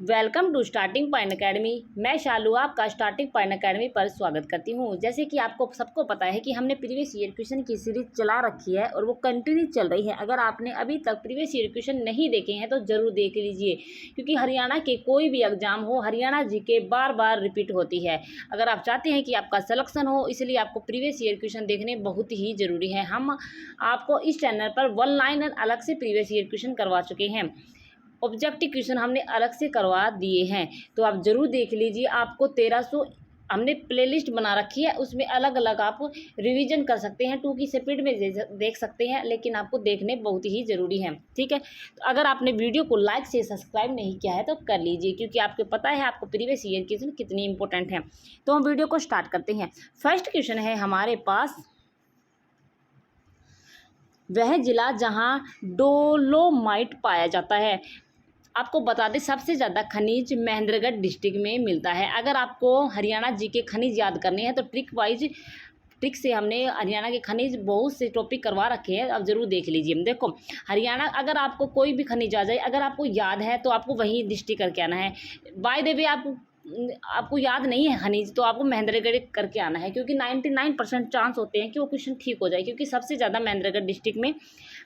Welcome to starting point academy. मैं शालू आपका starting point academy पर स्वागत करती हूं। जैसे कि आपको सबको पता है कि हमने प्रीवियस ईयर क्वेश्चन की सीरीज चला रखी है और वो कंटिन्यू चल रही है। अगर आपने अभी तक प्रीवियस ईयर क्वेश्चन नहीं देखे हैं तो ज़रूर देख लीजिए, क्योंकि हरियाणा के कोई भी एग्जाम हो, हरियाणा जीके बार बार रिपीट होती है। अगर आप चाहते हैं कि आपका सिलेक्शन हो, इसलिए आपको प्रीवियस ईयर क्वेश्चन देखने बहुत ही ज़रूरी है। हम आपको इस चैनल पर वन लाइनर अलग से प्रीवियस ईयर क्वेश्चन करवा चुके हैं, ऑब्जेक्टिव क्वेश्चन हमने अलग से करवा दिए हैं, तो आप ज़रूर देख लीजिए। आपको 1300 हमने प्लेलिस्ट बना रखी है, उसमें अलग अलग आप रिवीजन कर सकते हैं, 2 की स्पीड में देख सकते हैं, लेकिन आपको देखने बहुत ही ज़रूरी है। ठीक है, तो अगर आपने वीडियो को लाइक से सब्सक्राइब नहीं किया है तो कर लीजिए, क्योंकि आपको पता है आपको प्रीवियस ईयर क्वेश्चन कितनी इंपॉर्टेंट है। तो हम वीडियो को स्टार्ट करते हैं। फर्स्ट क्वेश्चन है हमारे पास, वह जिला जहाँ डोलोमाइट पाया जाता है। आपको बता दें, सबसे ज़्यादा खनिज महेंद्रगढ़ डिस्ट्रिक्ट में मिलता है। अगर आपको हरियाणा जी के खनिज याद करने हैं तो ट्रिक से हमने हरियाणा के खनिज बहुत से टॉपिक करवा रखे हैं, आप ज़रूर देख लीजिए। देखो, हरियाणा अगर आपको कोई भी खनिज आ जाए, अगर आपको याद है तो आपको वही डिस्ट्रिक्ट करके आना है। बाय द वे आपको याद नहीं है खनिज, तो आपको महेंद्रगढ़ करके आना है, क्योंकि 99% चांस होते हैं कि वो क्वेश्चन ठीक हो जाए, क्योंकि सबसे ज़्यादा महेंद्रगढ़ डिस्ट्रिक्ट में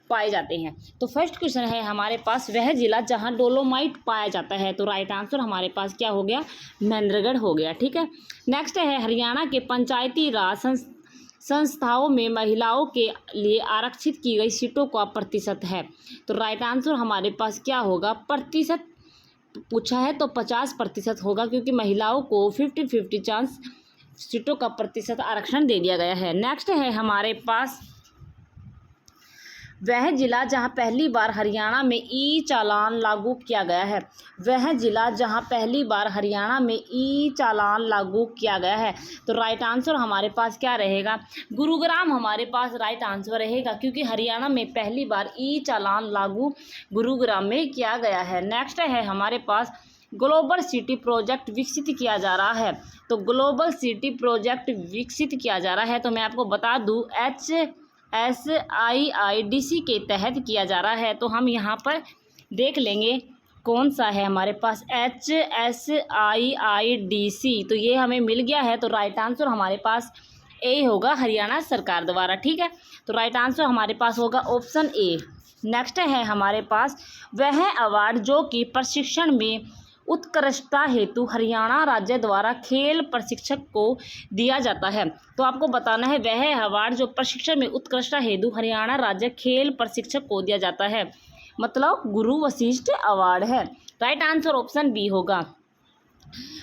पाए जाते हैं। तो फर्स्ट क्वेश्चन है हमारे पास, वह जिला जहां डोलोमाइट पाया जाता है। तो राइट आंसर हमारे पास क्या हो गया? महेंद्रगढ़ हो गया। ठीक है, नेक्स्ट है, हरियाणा के पंचायती राज संस्थाओं में महिलाओं के लिए आरक्षित की गई सीटों का प्रतिशत है। तो राइट आंसर हमारे पास क्या होगा? प्रतिशत पूछा है तो 50% होगा, क्योंकि महिलाओं को 50-50 चांस सीटों का प्रतिशत आरक्षण दे दिया गया है। नेक्स्ट है हमारे पास, वह जिला जहां पहली बार हरियाणा में ई चालान लागू किया गया है। वह जिला जहां पहली बार हरियाणा में ई चालान लागू किया गया है। तो राइट आंसर हमारे पास क्या रहेगा? गुरुग्राम हमारे पास राइट आंसर रहेगा, क्योंकि हरियाणा में पहली बार ई चालान लागू गुरुग्राम में किया गया है। नेक्स्ट है हमारे पास, ग्लोबल सिटी प्रोजेक्ट विकसित किया जा रहा है। तो ग्लोबल सिटी प्रोजेक्ट विकसित किया जा रहा है, तो मैं आपको बता दूँ HSIIDC के तहत किया जा रहा है। तो हम यहाँ पर देख लेंगे कौन सा है हमारे पास, HSIIDC। तो ये हमें मिल गया है, तो राइट आंसर हमारे पास ए होगा, हरियाणा सरकार द्वारा। ठीक है, तो राइट आंसर हमारे पास होगा ऑप्शन ए। नेक्स्ट है हमारे पास, वह अवार्ड जो कि प्रशिक्षण में उत्कृष्टता हेतु हरियाणा राज्य द्वारा खेल प्रशिक्षक को दिया जाता है। तो आपको बताना है, वह अवार्ड जो प्रशिक्षण में उत्कृष्टता हेतु हरियाणा राज्य खेल प्रशिक्षक को दिया जाता है, मतलब गुरु वशिष्ठ अवार्ड है। राइट आंसर ऑप्शन बी होगा।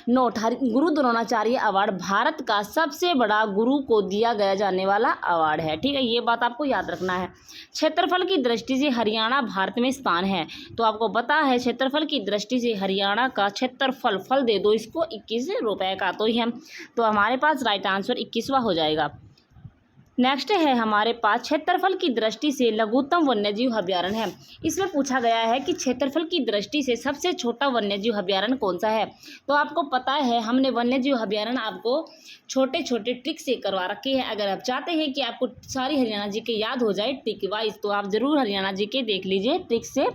नोट, गुरु द्रोणाचार्य अवार्ड भारत का सबसे बड़ा गुरु को दिया गया जाने वाला अवार्ड है। ठीक है, ये बात आपको याद रखना है। क्षेत्रफल की दृष्टि से हरियाणा भारत में स्थान है। तो आपको पता है, क्षेत्रफल की दृष्टि से हरियाणा का क्षेत्रफल, फल दे दो इसको, 21 रुपये का। तो हमारे पास राइट आंसर 21वां हो जाएगा। नेक्स्ट है हमारे पास, क्षेत्रफल की दृष्टि से लघुत्तम वन्यजीव अभ्यारण्य है। इसमें पूछा गया है कि क्षेत्रफल की दृष्टि से सबसे छोटा वन्यजीव अभ्यारण्य कौन सा है। तो आपको पता है, हमने वन्यजीव अभ्यारण्य आपको छोटे छोटे ट्रिक से करवा रखे हैं। अगर आप चाहते हैं कि आपको सारी हरियाणा जी के याद हो जाए ट्रिक वाइज, तो आप ज़रूर हरियाणा जी के देख लीजिए, ट्रिक से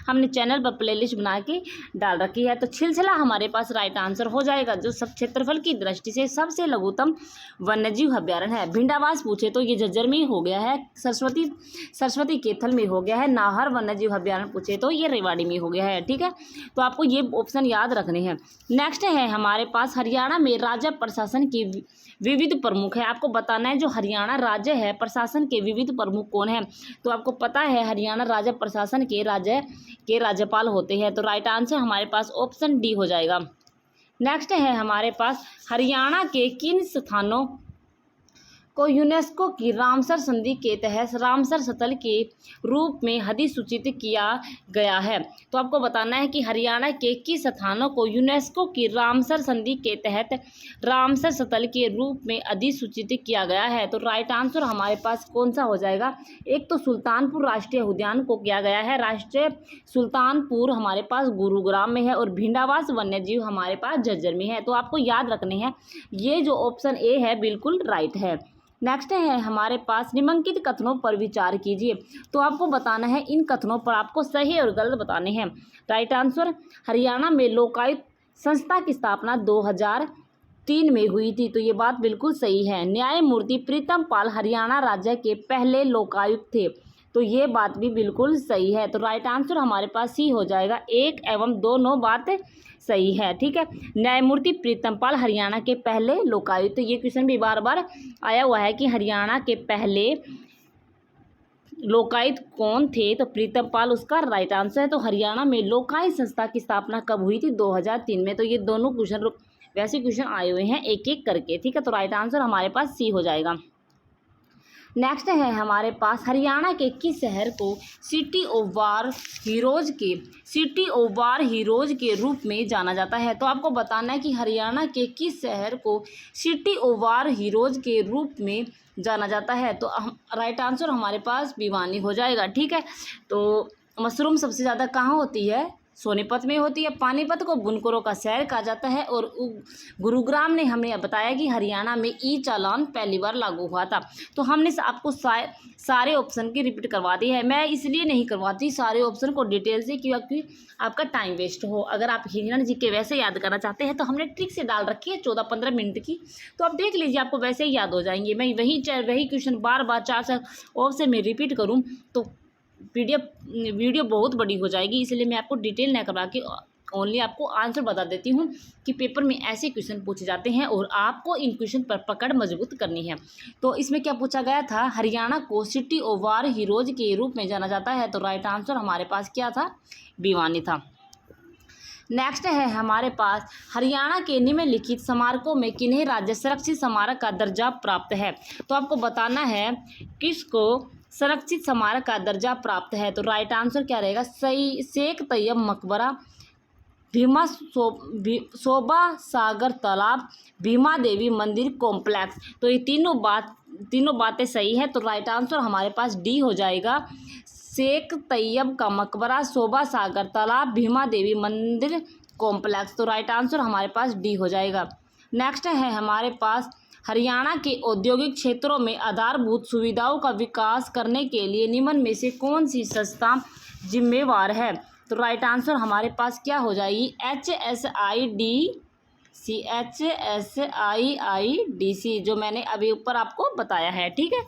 हमने चैनल पर प्लेलिस्ट बना के डाल रखी है। तो छिलछिला हमारे पास राइट आंसर हो जाएगा, जो सब क्षेत्रफल की दृष्टि से सबसे लघुत्तम वन्यजीव अभ्यारण्य है। भिंडावास पूछे तो ये झज्जर में हो गया है, सरस्वती केथल में हो गया है। नाहर वन्यजीव अभ्यारण्य पूछे तो ये रेवाड़ी में हो गया है। ठीक है, तो आपको ये ऑप्शन याद रखने हैं। नेक्स्ट है हमारे पास, हरियाणा में राज्य प्रशासन की विविध प्रमुख है। आपको बताना है, जो हरियाणा राज्य है, प्रशासन के विविध प्रमुख कौन है। तो आपको पता है, हरियाणा राज्य प्रशासन के राज्यपाल होते हैं। तो राइट आंसर हमारे पास ऑप्शन डी हो जाएगा। नेक्स्ट है हमारे पास, हरियाणा के किन स्थानों को यूनेस्को की रामसर संधि के तहत रामसर स्थल के रूप में अधिसूचित किया गया है। तो आपको बताना है कि हरियाणा के किस स्थानों को यूनेस्को की रामसर संधि के तहत रामसर स्थल के रूप में अधिसूचित किया गया है। तो राइट आंसर हमारे पास कौन सा हो जाएगा? एक तो सुल्तानपुर राष्ट्रीय उद्यान को किया गया है, राष्ट्रीय सुल्तानपुर हमारे पास गुरुग्राम में है, और भिंडावास वन्यजीव हमारे पास झज्जर में है। तो आपको याद रखने हैं, ये जो ऑप्शन ए है बिल्कुल राइट है। नेक्स्ट है हमारे पास निम्नलिखित कथनों पर विचार कीजिए। तो आपको बताना है इन कथनों पर आपको सही और गलत बताने हैं। राइट आंसर, हरियाणा में लोकायुक्त संस्था की स्थापना 2003 में हुई थी, तो ये बात बिल्कुल सही है। न्यायमूर्ति प्रीतम पाल हरियाणा राज्य के पहले लोकायुक्त थे, तो ये बात भी बिल्कुल सही है। तो राइट आंसर हमारे पास सी हो जाएगा, 1 एवं 2 बात सही है। ठीक है, न्यायमूर्ति प्रीतम पाल हरियाणा के पहले लोकायुक्त, ये क्वेश्चन भी बार बार आया हुआ है कि हरियाणा के पहले लोकायुक्त कौन थे, तो प्रीतम पाल उसका राइट आंसर है। तो हरियाणा में लोकायुक्त संस्था की स्थापना कब हुई थी? 2003 में। तो ये दोनों क्वेश्चन वैसे क्वेश्चन आए हुए हैं एक एक करके। ठीक है, तो राइट आंसर हमारे पास सी हो जाएगा। नेक्स्ट है हमारे पास हरियाणा के किस शहर को सिटी ऑफ वार हीरोज के रूप में जाना जाता है? तो आपको बताना है कि हरियाणा के किस शहर को सिटी ऑफ वार हीरोज के रूप में जाना जाता है। तो राइट आंसर हमारे पास भिवानी हो जाएगा। ठीक है, तो मशरूम सबसे ज़्यादा कहाँ होती है? सोनीपत में होती है। पानीपत को बुनकरों का शहर कहा जाता है। और गुरुग्राम ने हमें बताया कि हरियाणा में ई चालान पहली बार लागू हुआ था। तो हमने आपको सारे ऑप्शन की रिपीट करवा दी है। मैं इसलिए नहीं करवाती सारे ऑप्शन को डिटेल से क्योंकि आपका टाइम वेस्ट हो। अगर आप हरियाणा जी के वैसे याद करना चाहते हैं तो हमने ट्रिक से डाल रखी है 14-15 मिनट की, तो आप देख लीजिए, आपको वैसे ही याद हो जाएंगे। मैं वही क्वेश्चन बार बार 4 ऑप्शन में रिपीट करूँ तो वीडियो बहुत बड़ी हो जाएगी, इसलिए मैं आपको डिटेल न करवा के ओनली आपको आंसर बता देती हूँ कि पेपर में ऐसे क्वेश्चन पूछे जाते हैं और आपको इन क्वेश्चन पर पकड़ मजबूत करनी है। तो इसमें क्या पूछा गया था? हरियाणा को सिटी ऑफ वार हीरोज के रूप में जाना जाता है। तो राइट आंसर हमारे पास क्या था? भिवानी था। नेक्स्ट है हमारे पास हरियाणा के निम्नलिखित स्मारकों में किन्हें राज्य संरक्षित स्मारक का दर्जा प्राप्त है? तो आपको बताना है किसको संरक्षित स्मारक का दर्जा प्राप्त है। तो राइट आंसर क्या रहेगा? सही, शेख तैयब मकबरा, भीमा शोभा सागर तालाब, भीमा देवी मंदिर कॉम्प्लेक्स। तो ये तीनों बातें सही है। तो राइट आंसर हमारे पास डी हो जाएगा, शेख तैयब का मकबरा, शोभा सागर तालाब, भीमा देवी मंदिर कॉम्प्लेक्स। तो राइट आंसर हमारे पास डी हो जाएगा। नेक्स्ट है हमारे पास हरियाणा के औद्योगिक क्षेत्रों में आधारभूत सुविधाओं का विकास करने के लिए निम्न में से कौन सी संस्था जिम्मेवार है? तो राइट आंसर हमारे पास क्या हो जाएगी? HSIIDC, जो मैंने अभी ऊपर आपको बताया है। ठीक है,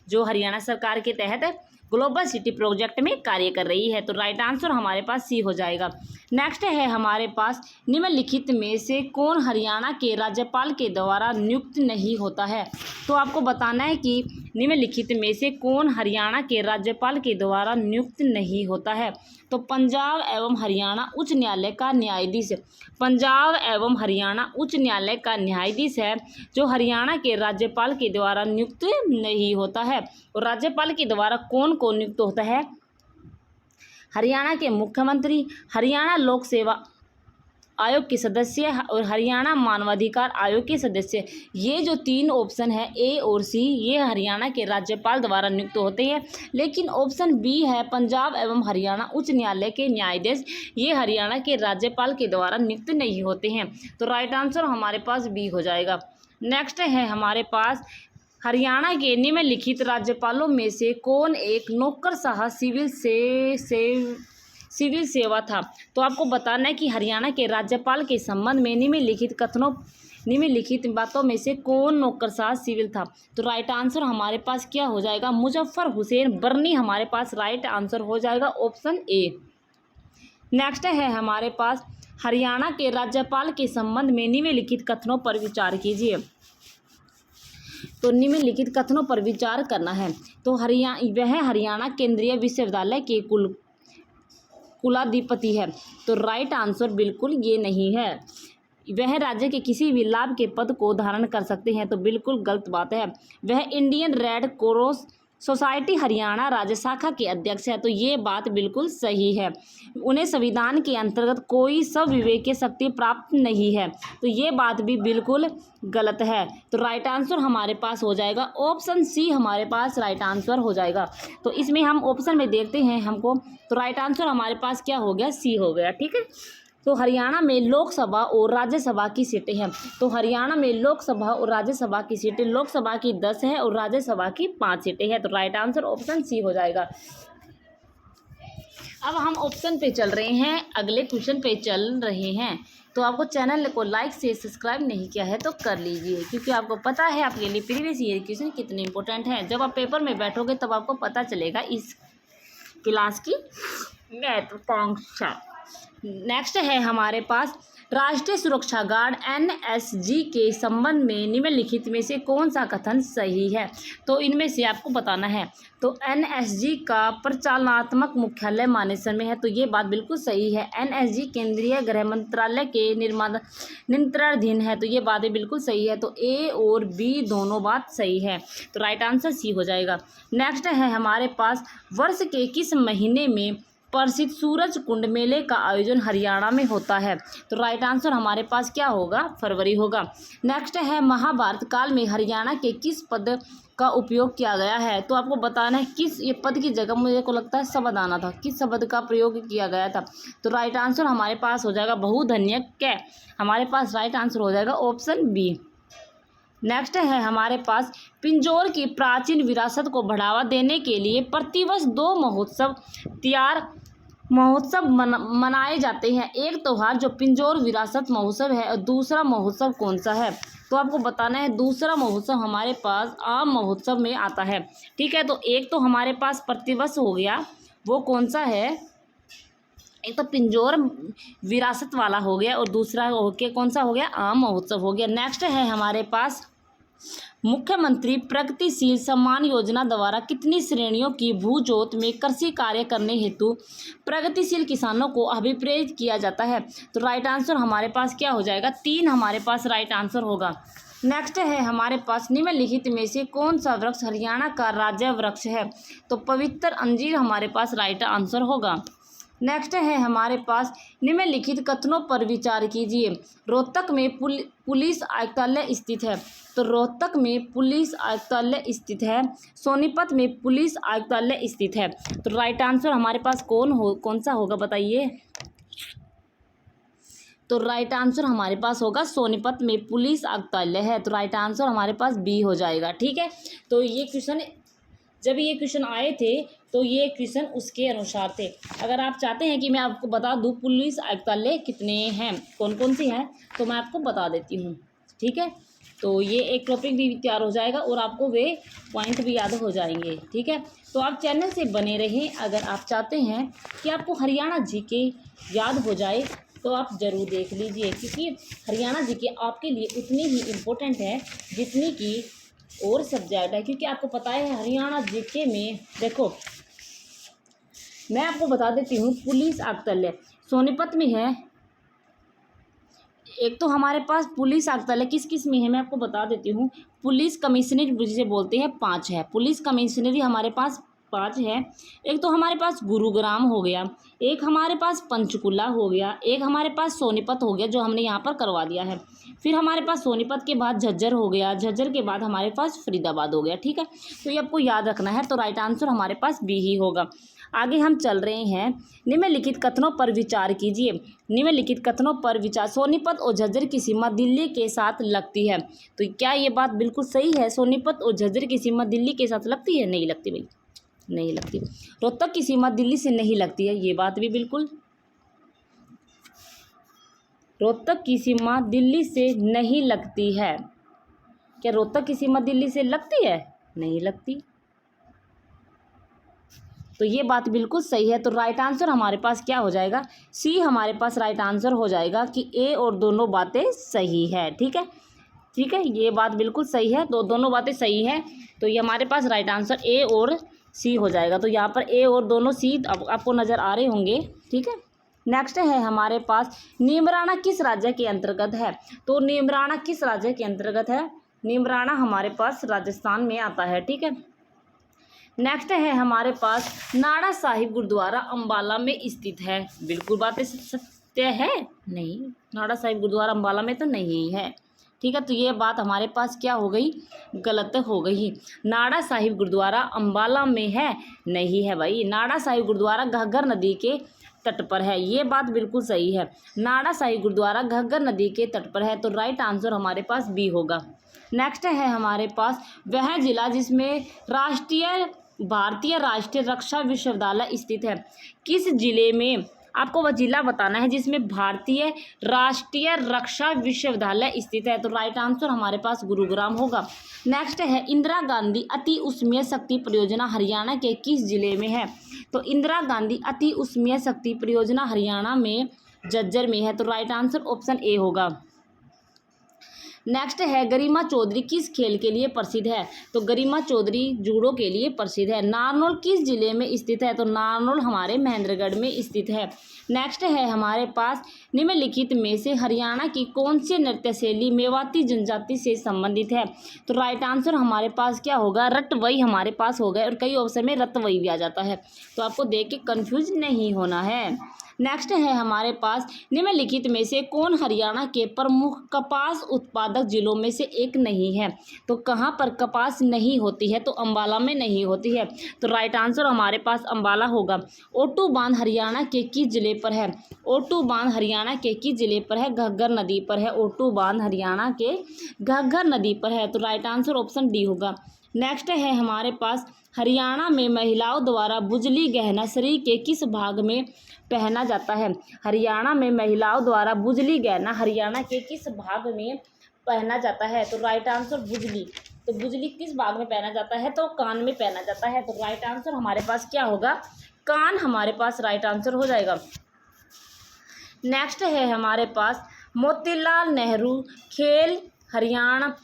जो हरियाणा सरकार के तहत ग्लोबल सिटी प्रोजेक्ट में कार्य कर रही है। तो राइट आंसर हमारे पास सी हो जाएगा। नेक्स्ट है हमारे पास निम्नलिखित में से कौन हरियाणा के राज्यपाल के द्वारा नियुक्त नहीं होता है? तो आपको बताना है कि निम्नलिखित में से कौन हरियाणा के राज्यपाल के द्वारा नियुक्त नहीं होता है। तो पंजाब एवं हरियाणा उच्च न्यायालय का न्यायाधीश, पंजाब एवं हरियाणा उच्च न्यायालय का न्यायाधीश है जो हरियाणा के राज्यपाल के द्वारा नियुक्त नहीं होता है। और राज्यपाल के द्वारा कौन कौन नियुक्त होता है? हरियाणा के मुख्यमंत्री, हरियाणा लोक सेवा आयोग के सदस्य और हरियाणा मानवाधिकार आयोग के सदस्य। ये जो 3 ऑप्शन है ए और सी, ये हरियाणा के राज्यपाल द्वारा नियुक्त होते हैं। लेकिन ऑप्शन बी है पंजाब एवं हरियाणा उच्च न्यायालय के न्यायाधीश, ये हरियाणा के राज्यपाल के द्वारा नियुक्त नहीं होते हैं। तो राइट आंसर हमारे पास बी हो जाएगा। नेक्स्ट है हमारे पास हरियाणा के निम्नलिखित राज्यपालों में से कौन एक नौकरशाह सिविल सेवा था? तो आपको बताना है कि हरियाणा के राज्यपाल के संबंध में निम्नलिखित बातों में से कौन नौकरशाह सिविल था? तो राइट आंसर हमारे पास क्या हो जाएगा? मुजफ्फर हुसैन बर्नी हमारे पास राइट आंसर हो जाएगा, ऑप्शन ए। नेक्स्ट है हमारे पास हरियाणा के राज्यपाल के संबंध में निम्नलिखित कथनों पर विचार कीजिए। तो निम्नलिखित कथनों पर विचार करना है। तो वह हरियाणा केंद्रीय विश्वविद्यालय के कुलाधिपति है। तो राइट आंसर बिल्कुल ये नहीं है। वह राज्य के किसी भी लाभ के पद को धारण कर सकते हैं, तो बिल्कुल गलत बात है। वह Indian red cross society Haryana राज्य शाखा के अध्यक्ष है। तो ये बात बिल्कुल सही है। उन्हें संविधान के अंतर्गत कोई स्वविवेकीय शक्ति प्राप्त नहीं है, तो ये बात भी बिल्कुल गलत है। तो राइट आंसर हमारे पास हो जाएगा, ऑप्शन सी हमारे पास राइट आंसर हो जाएगा। तो इसमें हम ऑप्शन में देखते हैं हमको, तो राइट आंसर हमारे पास क्या हो गया? सी हो गया। ठीक है, तो हरियाणा में लोकसभा और राज्यसभा की सीटें हैं। तो हरियाणा में लोकसभा और राज्यसभा की सीटें, लोकसभा की 10 है और राज्यसभा की 5 सीटें हैं। तो राइट आंसर ऑप्शन सी हो जाएगा। अब हम ऑप्शन पे चल रहे हैं, अगले क्वेश्चन पे चल रहे हैं। तो आपको चैनल को लाइक से सब्सक्राइब नहीं किया है तो कर लीजिए, क्योंकि आपको पता है आपके लिए प्रीवियस ईयर क्वेश्चन कितने इंपॉर्टेंट हैं। जब आप पेपर में बैठोगे तब आपको पता चलेगा इस क्लास की महत्वाकांक्षा। नेक्स्ट है हमारे पास राष्ट्रीय सुरक्षा गार्ड एनएसजी के संबंध में निम्नलिखित में से कौन सा कथन सही है। तो इनमें से आपको बताना है। तो एनएसजी का परिचालनात्मक मुख्यालय मानेसर में है। तो ये बात बिल्कुल सही है। एनएसजी केंद्रीय गृह मंत्रालय के नियंत्रणाधीन है। तो ये बात बिल्कुल सही है। तो ए और बी दोनों बात सही है। तो राइट आंसर सी हो जाएगा। नेक्स्ट है हमारे पास वर्ष के किस महीने में प्रसिद्ध सूरज कुंड मेले का आयोजन हरियाणा में होता है। तो राइट आंसर हमारे पास क्या होगा, फरवरी होगा। नेक्स्ट है महाभारत काल में हरियाणा के किस पद का उपयोग किया गया है। तो आपको बताना है किस ये पद की जगह, मुझे को लगता है शब्द आना था, किस शब्द का प्रयोग किया गया था। तो राइट आंसर हमारे पास हो जाएगा बहुधन्य कै। हमारे पास राइट आंसर हो जाएगा ऑप्शन बी। नेक्स्ट है हमारे पास पिंजौर की प्राचीन विरासत को बढ़ावा देने के लिए प्रतिवर्ष 2 महोत्सव मनाए जाते हैं। एक त्योहार जो पिंजौर विरासत महोत्सव है और दूसरा महोत्सव कौन सा है। तो आपको बताना है दूसरा महोत्सव हमारे पास आम महोत्सव में आता है। ठीक है, तो एक तो हमारे पास प्रतिवर्ष हो गया, वो कौन सा है, एक तो पिंजौर विरासत वाला हो गया और दूसरा हो के कौन सा हो गया, आम महोत्सव हो गया। नेक्स्ट है हमारे पास मुख्यमंत्री प्रगतिशील सम्मान योजना द्वारा कितनी श्रेणियों की भू जोत में कृषि कार्य करने हेतु प्रगतिशील किसानों को अभिप्रेरित किया जाता है। तो राइट आंसर हमारे पास क्या हो जाएगा, 3 हमारे पास राइट आंसर होगा। नेक्स्ट है हमारे पास निम्नलिखित में से कौन सा वृक्ष हरियाणा का राज्य वृक्ष है। तो पवित्र अंजीर हमारे पास राइट आंसर होगा। नेक्स्ट है हमारे पास निम्नलिखित कथनों पर विचार कीजिए। रोहतक में पुलिस आयुक्तालय स्थित है। तो रोहतक में पुलिस आयुक्तालय स्थित है, सोनीपत में पुलिस आयुक्तालय स्थित है। तो राइट आंसर हमारे पास कौन सा होगा बताइए। तो राइट आंसर हमारे पास होगा सोनीपत में पुलिस आयुक्तालय है। तो राइट आंसर हमारे पास बी हो जाएगा। ठीक है, तो ये क्वेश्चन जब ये क्वेश्चन आए थे तो ये क्वेश्चन उसके अनुसार थे। अगर आप चाहते हैं कि मैं आपको बता दूं पुलिस आयुक्तालय कितने हैं, कौन कौन सी हैं, तो मैं आपको बता देती हूँ। ठीक है, तो ये एक टॉपिक भी तैयार हो जाएगा और आपको वे पॉइंट भी याद हो जाएंगे। ठीक है, तो आप चैनल से बने रहें। अगर आप चाहते हैं कि आपको हरियाणा जीके याद हो जाए तो आप ज़रूर देख लीजिए, क्योंकि हरियाणा जीके आपके लिए उतनी ही इम्पोर्टेंट है जितनी कि और सब्जेक्ट है। क्योंकि आपको पता है हरियाणा जीके में, देखो मैं आपको बता देती हूँ, पुलिस आयुक्तालय सोनीपत में है। एक तो हमारे पास पुलिस आयुक्तालय किस किस में है मैं आपको बता देती हूँ। पुलिस कमिश्नरी जिसे बोलते हैं 5 है, पुलिस कमिश्नरी हमारे पास 5 है। एक तो हमारे पास गुरुग्राम हो गया, एक हमारे पास पंचकुला हो गया, एक हमारे पास सोनीपत हो गया जो हमने यहाँ पर करवा दिया है। फिर हमारे पास सोनीपत के बाद झज्जर हो गया, झज्जर के बाद हमारे पास फरीदाबाद हो गया। ठीक है, तो ये आपको याद रखना है। तो राइट आंसर हमारे पास बी ही होगा। आगे हम चल रहे हैं। निम्नलिखित कथनों पर विचार कीजिए। निम्नलिखित कथनों पर विचार। सोनीपत और झज्जर की सीमा दिल्ली के साथ लगती है। तो क्या ये बात बिल्कुल सही है, सोनीपत और झज्जर की सीमा दिल्ली के साथ लगती है? नहीं लगती भाई, नहीं लगती। रोहतक की सीमा दिल्ली से नहीं लगती है, ये बात भी बिल्कुल। रोहतक की सीमा दिल्ली से नहीं लगती है। क्या रोहतक की सीमा दिल्ली से लगती है? नहीं लगती। तो ये बात बिल्कुल सही है। तो राइट आंसर हमारे पास क्या हो जाएगा, सी हमारे पास राइट आंसर हो जाएगा कि ए और दोनों बातें सही है। ठीक है, ठीक है, ये बात बिल्कुल सही है, तो दोनों बातें सही है। तो ये हमारे पास राइट आंसर ए और सी हो जाएगा। तो यहाँ पर ए और दोनों सी आपको नज़र आ रहे होंगे। ठीक है, नेक्स्ट है हमारे पास नीमराणा किस राज्य के अंतर्गत है। तो नीमराणा किस राज्य के अंतर्गत है? नीमराणा हमारे पास राजस्थान में आता है। ठीक है, नेक्स्ट है हमारे पास नाड़ा साहिब गुरुद्वारा अंबाला में स्थित है। बिल्कुल बातें सत्य है? नहीं, नाड़ा साहिब गुरुद्वारा अंबाला में तो नहीं है। ठीक है, तो ये बात हमारे पास क्या हो गई, गलत हो गई। नाड़ा साहिब गुरुद्वारा अंबाला में है? नहीं है भाई। नाड़ा साहिब गुरुद्वारा घग्गर नदी के तट पर है। ये बात बिल्कुल सही है। नाड़ा साहिब गुरुद्वारा घग्गर नदी के तट पर है, तो राइट आंसर हमारे पास बी होगा। नेक्स्ट है हमारे पास वह जिला जिसमें भारतीय राष्ट्रीय रक्षा विश्वविद्यालय स्थित है। किस जिले में, आपको वह जिला बताना है जिसमें भारतीय राष्ट्रीय रक्षा विश्वविद्यालय स्थित है, तो राइट आंसर हमारे पास गुरुग्राम होगा। नेक्स्ट है इंदिरा गांधी अति उष्मीय शक्ति परियोजना हरियाणा के किस जिले में है, तो इंदिरा गांधी अति उष्मीय शक्ति परियोजना हरियाणा में झज्जर में है, तो राइट आंसर ऑप्शन ए होगा। नेक्स्ट है गरिमा चौधरी किस खेल के लिए प्रसिद्ध है, तो गरिमा चौधरी जूडो के लिए प्रसिद्ध है। नारनौल किस जिले में स्थित है, तो नारनौल हमारे महेंद्रगढ़ में स्थित है। नेक्स्ट है हमारे पास निम्नलिखित में से हरियाणा की कौन सी नृत्य शैली मेवाती जनजाति से संबंधित है, तो राइट आंसर हमारे पास क्या होगा, रटवई हमारे पास होगा, और कई ऑप्शन में रतवई भी आ जाता है, तो आपको देख के कंफ्यूज नहीं होना है। नेक्स्ट है हमारे पास निम्नलिखित में से कौन हरियाणा के प्रमुख कपास उत्पादक जिलों में से एक नहीं है, तो कहाँ पर कपास नहीं होती है, तो अंबाला में नहीं होती है, तो राइट आंसर हमारे पास अंबाला होगा। ओटू बांध हरियाणा के किस जिले पर है, ओटू बांध हरियाणा के किस जिले पर है, घग्गर नदी पर है। ओटू बांध हरियाणा के घग्गर नदी पर है, तो राइट आंसर ऑप्शन डी होगा। नेक्स्ट है हमारे पास हरियाणा में महिलाओं द्वारा बुजली गहना शरीर के किस भाग में पहना जाता है, हरियाणा में महिलाओं द्वारा बुजली गहना हरियाणा के किस भाग में पहना जाता है, तो राइट आंसर बुजली, तो बुजली किस भाग में पहना जाता है, तो कान में पहना जाता है, तो राइट आंसर हमारे पास क्या होगा, कान हमारे पास राइट आंसर हो जाएगा। नेक्स्ट है हमारे पास मोतीलाल नेहरू खेल हरियाणा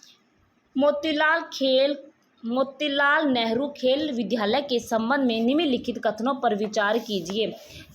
मोतीलाल नेहरू खेल विद्यालय के संबंध में निम्नलिखित कथनों पर विचार कीजिए,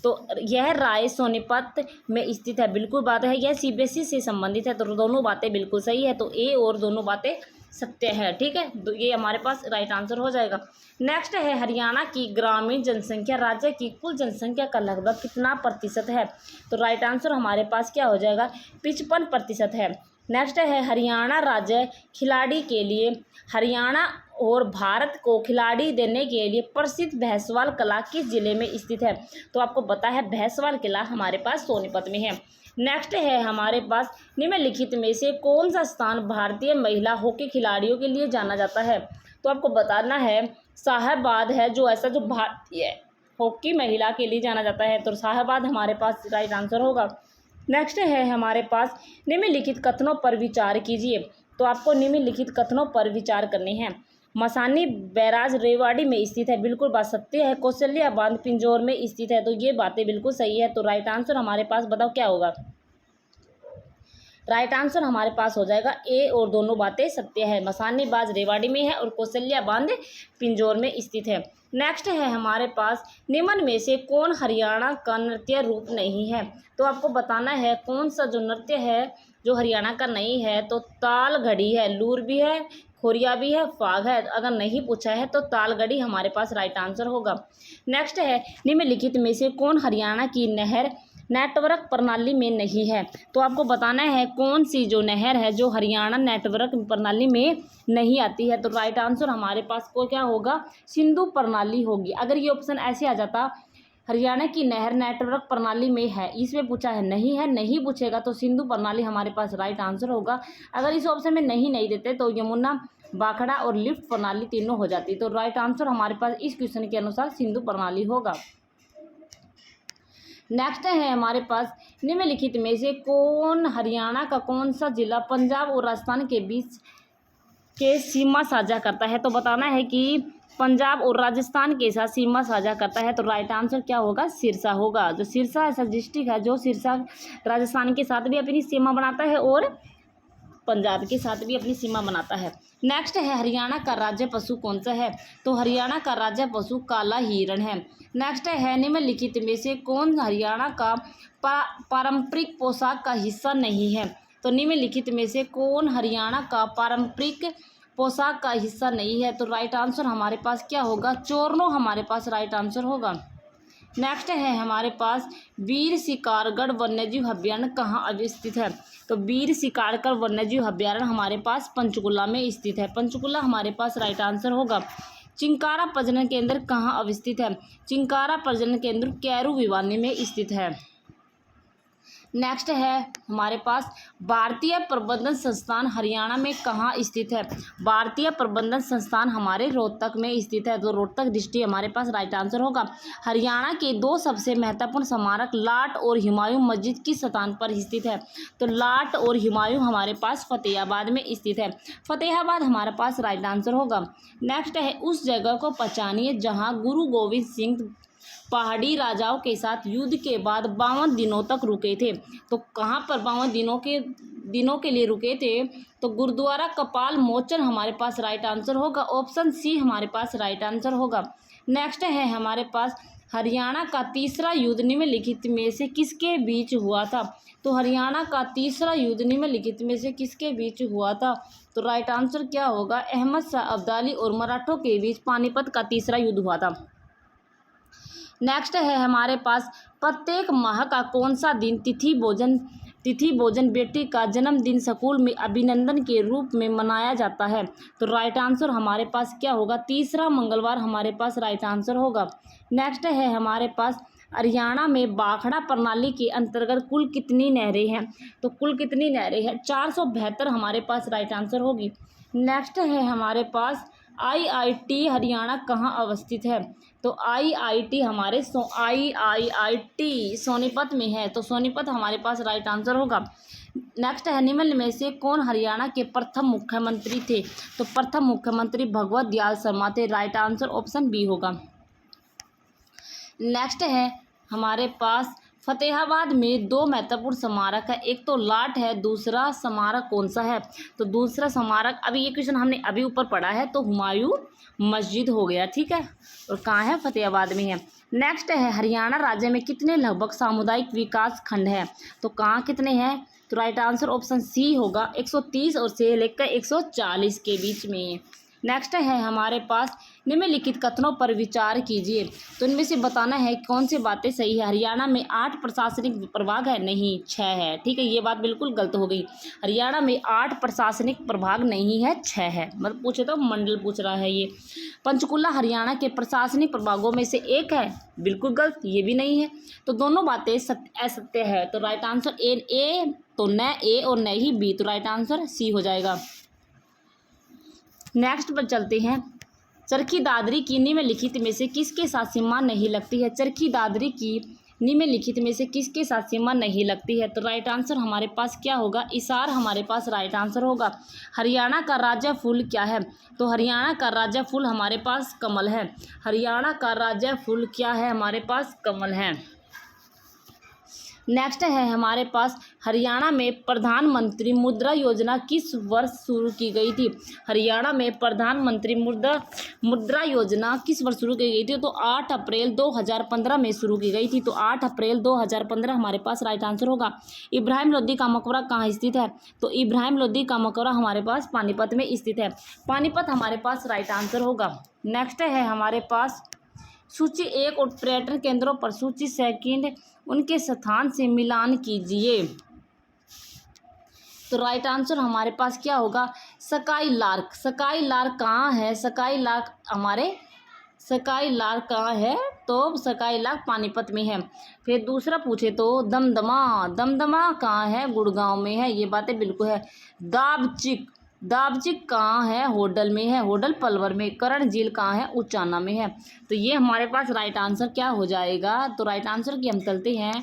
तो यह राय सोनीपत में स्थित है, बिल्कुल बात है। यह सीबीएसई से संबंधित है, तो दोनों बातें बिल्कुल सही है, तो ए और दोनों बातें सत्य है, ठीक है, तो ये हमारे पास राइट आंसर हो जाएगा। नेक्स्ट है हरियाणा की ग्रामीण जनसंख्या राज्य की कुल जनसंख्या का लगभग कितना प्रतिशत है, तो राइट आंसर हमारे पास क्या हो जाएगा, 55% है। नेक्स्ट है हरियाणा राज्य खिलाड़ी के लिए हरियाणा और भारत को खिलाड़ी देने के लिए प्रसिद्ध भैंसवाल किला किस जिले में स्थित है, तो आपको पता है भैंसवाल किला हमारे पास सोनीपत में है। नेक्स्ट है हमारे पास निम्नलिखित में से कौन सा स्थान भारतीय महिला हॉकी खिलाड़ियों के लिए जाना जाता है, तो आपको बताना है साहिबाबाद है, जो ऐसा जो भारतीय हॉकी महिला के लिए जाना जाता है, तो साहिबाबाद हमारे पास राइट आंसर होगा। नेक्स्ट है हमारे पास निम्नलिखित कथनों पर विचार कीजिए, तो आपको निम्नलिखित कथनों पर विचार करने हैं। मसानी बैराज रेवाड़ी में स्थित है, बिल्कुल बात सत्य है। कौशल्या बांध पिंजौर में स्थित है, तो ये बातें बिल्कुल सही है, तो राइट आंसर हमारे पास बताओ क्या होगा, राइट आंसर हमारे पास हो जाएगा ए और दोनों बातें सत्य है। मसानी बाज रेवाड़ी में है और कौशल्या बांध पिंजौर में स्थित है। नेक्स्ट है हमारे पास निम्न में से कौन हरियाणा का नृत्य रूप नहीं है, तो आपको बताना है कौन सा जो नृत्य है जो हरियाणा का नहीं है, तो ताल घड़ी है, लूर भी है, खोरिया भी है, फाग है। अगर नहीं पूछा है तो तालगढ़ी हमारे पास राइट आंसर होगा। नेक्स्ट है निम्नलिखित में से कौन हरियाणा की नहर नेटवर्क प्रणाली में नहीं है, तो आपको बताना है कौन सी जो नहर है जो हरियाणा नेटवर्क प्रणाली में नहीं आती है, तो राइट आंसर हमारे पास को क्या होगा, सिंधु प्रणाली होगी। अगर ये ऑप्शन ऐसे आ जाता हरियाणा की नहर नेटवर्क प्रणाली में है, इसमें पूछा है नहीं पूछेगा तो सिंधु प्रणाली हमारे पास राइट आंसर होगा। अगर इस ऑप्शन में नहीं देते तो यमुना, बाखड़ा और लिफ्ट प्रणाली तीनों हो जाती, तो राइट आंसर हमारे पास इस क्वेश्चन के अनुसार सिंधु प्रणाली होगा। नेक्स्ट है हमारे पास निम्नलिखित में से कौन हरियाणा का कौन सा जिला पंजाब और राजस्थान के बीच के सीमा साझा करता है, तो बताना है कि पंजाब और राजस्थान के साथ सीमा साझा करता है, तो राइट आंसर क्या होगा, सिरसा होगा। जो सिरसा ऐसा डिस्ट्रिक्ट है जो सिरसा राजस्थान के साथ भी अपनी सीमा बनाता है और पंजाब के साथ भी अपनी सीमा बनाता है। नेक्स्ट है हरियाणा का राज्य पशु कौन सा है, तो हरियाणा का राज्य पशु काला हिरण है। नेक्स्ट है निम्नलिखित में से कौन हरियाणा का पारंपरिक पोशाक का हिस्सा नहीं है, तो निम्नलिखित में से कौन हरियाणा का पारंपरिक पोशाक का हिस्सा नहीं है, तो राइट आंसर हमारे पास क्या होगा, चोरनो हमारे पास राइट आंसर होगा। नेक्स्ट है हमारे पास वीर शिकारगढ़ वन्यजीव अभ्यारण्य कहाँ अवस्थित है, तो वीर शिकारगढ़ वन्यजीव अभ्यारण्य हमारे पास पंचकुला में स्थित है। पंचकुला हमारे पास राइट आंसर होगा। चिंकारा प्रजनन केंद्र कहाँ अवस्थित है? चिंकारा प्रजनन केंद्र कैरू भिवानी में स्थित है। नेक्स्ट है हमारे पास भारतीय प्रबंधन संस्थान हरियाणा में कहाँ स्थित है? भारतीय प्रबंधन संस्थान हमारे रोहतक में स्थित है, तो रोहतक डिस्ट्रिक्ट हमारे पास राइट आंसर होगा। हरियाणा के दो सबसे महत्वपूर्ण स्मारक लाट और हुमायूं मस्जिद किस स्थान पर स्थित है? तो लाट और हुमायूं हमारे पास फतेहाबाद में स्थित है, फतेहाबाद हमारे पास राइट आंसर होगा। नेक्स्ट है उस जगह को पहचानिए जहाँ गुरु गोविंद सिंह पहाड़ी राजाओं के साथ युद्ध के बाद 52 दिनों तक रुके थे। तो कहाँ पर 52 दिनों के लिए रुके थे? तो गुरुद्वारा कपाल मोचन हमारे पास राइट आंसर होगा। ऑप्शन सी हमारे पास राइट आंसर होगा। नेक्स्ट है हमारे पास हरियाणा का तीसरा युद्ध निम्नलिखित में से किसके बीच हुआ था? तो हरियाणा का तीसरा युद्ध निम्नलिखित में से किसके बीच हुआ था? तो राइट आंसर क्या होगा? अहमद शाह अब्दाली और मराठों के बीच पानीपत का तीसरा युद्ध हुआ था। नेक्स्ट है हमारे पास प्रत्येक माह का कौन सा दिन तिथि भोजन बेटी का जन्मदिन स्कूल में अभिनंदन के रूप में मनाया जाता है? तो राइट आंसर हमारे पास क्या होगा? तीसरा मंगलवार हमारे पास राइट आंसर होगा। नेक्स्ट है हमारे पास हरियाणा में बाखड़ा प्रणाली के अंतर्गत कुल कितनी नहरें हैं? तो कुल कितनी नहरें हैं? 472 हमारे पास राइट आंसर होगी। नेक्स्ट है हमारे पास आईआईटी हरियाणा कहाँ अवस्थित है? तो आईआईटी हमारे आईआईटी सोनीपत में है, तो सोनीपत हमारे पास राइट आंसर होगा। नेक्स्ट है निम्न में से कौन हरियाणा के प्रथम मुख्यमंत्री थे? तो प्रथम मुख्यमंत्री भगवत दयाल शर्मा थे, राइट आंसर ऑप्शन बी होगा। नेक्स्ट है हमारे पास फतेहाबाद में दो महत्वपूर्ण स्मारक है, एक तो लाट है, दूसरा स्मारक कौन सा है? तो दूसरा स्मारक अभी ये क्वेश्चन हमने अभी ऊपर पढ़ा है, तो हुमायूं मस्जिद हो गया, ठीक है। और कहाँ है? फतेहाबाद में है। नेक्स्ट है हरियाणा राज्य में कितने लगभग सामुदायिक विकास खंड है? तो कहाँ कितने हैं? तो राइट आंसर ऑप्शन सी होगा, 130 और से लेकर 140 के बीच में। नेक्स्ट है हमारे पास निम्नलिखित कथनों पर विचार कीजिए, तो इनमें से बताना है कौन सी बातें सही है। हरियाणा में 8 प्रशासनिक प्रभाग है, नहीं 6 है, ठीक है, ये बात बिल्कुल गलत हो गई। हरियाणा में 8 प्रशासनिक प्रभाग नहीं है, 6 है, मतलब पूछे तो मंडल पूछ रहा है ये। पंचकुला हरियाणा के प्रशासनिक प्रभागों में से एक है, बिल्कुल गलत, ये भी नहीं है। तो दोनों बातें असत्य है, तो राइट आंसर ए तो न ए और न ही बी, तो राइट आंसर सी हो जाएगा। नेक्स्ट पर चलते हैं। चरखी दादरी की निम्नलिखित में से किसके साथ सीमा नहीं लगती है? चरखी दादरी की निम्नलिखित में से किसके साथ सीमा नहीं लगती है? तो राइट आंसर हमारे पास क्या होगा? इसार हमारे पास राइट आंसर होगा। हरियाणा का राज्य फूल क्या है? तो हरियाणा का राज्य फूल हमारे पास कमल है। हरियाणा का राज्य फूल क्या है? हमारे पास कमल है। नेक्स्ट है हमारे पास हरियाणा में प्रधानमंत्री मुद्रा योजना किस वर्ष शुरू की गई थी? हरियाणा में प्रधानमंत्री मुद्रा योजना किस वर्ष शुरू की गई थी? तो 8 अप्रैल 2015 में शुरू की गई थी, तो 8 अप्रैल 2015 हमारे पास राइट आंसर होगा। इब्राहिम लोदी का मकबरा कहाँ स्थित है? तो इब्राहिम लोदी का मकबरा हमारे पास पानीपत में स्थित है, पानीपत हमारे पास राइट आंसर होगा। नेक्स्ट है हमारे पास सूची 1 और पर्यटन केंद्रों पर सूची 2 उनके स्थान से मिलान कीजिए। तो राइट आंसर हमारे पास क्या होगा? Sky lark. स्काई लार्क कहाँ है? स्काई लार्क कहाँ है? तो स्काई लार्क पानीपत में है। फिर दूसरा पूछे तो दमदमा कहाँ है? गुड़गांव में है, ये बातें बिल्कुल है। दाबचिक कहाँ है? होडल में है, होडल पलवल में। करण झील कहाँ है? उचाना में है। तो ये हमारे पास राइट आंसर क्या हो जाएगा? तो राइट आंसर की हम चलते हैं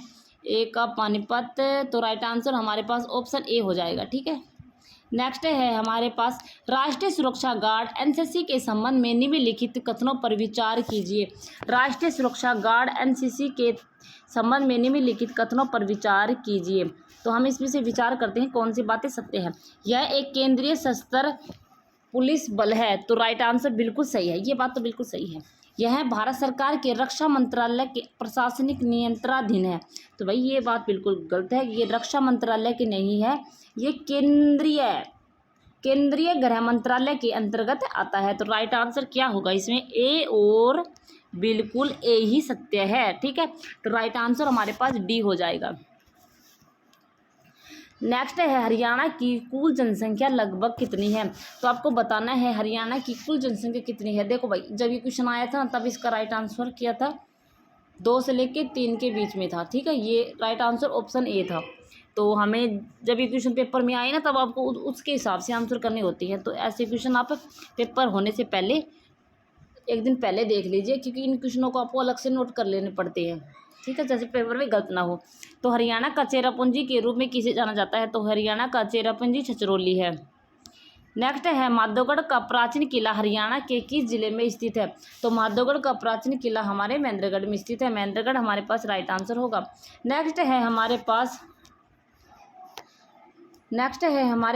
ए का पानीपत, तो राइट आंसर हमारे पास ऑप्शन ए हो जाएगा, ठीक है। नेक्स्ट है हमारे पास राष्ट्रीय सुरक्षा गार्ड एनसीसी के संबंध में निम्नलिखित कथनों पर विचार कीजिए। राष्ट्रीय सुरक्षा गार्ड एनसीसी के संबंध में निम्नलिखित कथनों पर विचार कीजिए। तो हम इसमें से विचार करते हैं कौन सी बातें सत्य है। यह एक केंद्रीय सशस्त्र पुलिस बल है, तो राइट आंसर बिल्कुल सही है, ये बात तो बिल्कुल सही है। यह भारत सरकार के रक्षा मंत्रालय के प्रशासनिक नियंत्रणाधीन है, तो भाई ये बात बिल्कुल गलत है, ये रक्षा मंत्रालय की नहीं है, ये केंद्रीय गृह मंत्रालय के अंतर्गत आता है। तो राइट आंसर क्या होगा इसमें? ए और बिल्कुल ए ही सत्य है, ठीक है। तो राइट आंसर हमारे पास डी हो जाएगा। नेक्स्ट है हरियाणा की कुल जनसंख्या लगभग कितनी है। तो आपको बताना है हरियाणा की कुल जनसंख्या कितनी है। देखो भाई, जब ये क्वेश्चन आया था तब इसका राइट आंसर किया था 2 से लेके 3 के बीच में था, ठीक है। ये राइट आंसर ऑप्शन ए था। तो हमें जब ये क्वेश्चन पेपर में आए ना तब आपको उसके हिसाब से आंसर करनी होती है। तो ऐसे क्वेश्चन आप पेपर होने से पहले एक दिन पहले देख लीजिए, क्योंकि इन क्वेश्चनों को आपको अलग से नोट कर लेने पड़ते हैं, ठीक है, जैसे पेपर में गलत ना हो। तो हरियाणा का चेरापूंजी के रूप में किसे जाना जाता है। तो हरियाणा का चेरापूंजी छछरौली है। नेक्स्ट है माधोगढ़ का प्राचीन किला हरियाणा के किस जिले में स्थित है। तो माधोगढ़ का प्राचीन किला हमारे महेंद्रगढ़ में स्थित है। महेंद्रगढ़ हमारे पास राइट आंसर होगा। नेक्स्ट है हमारे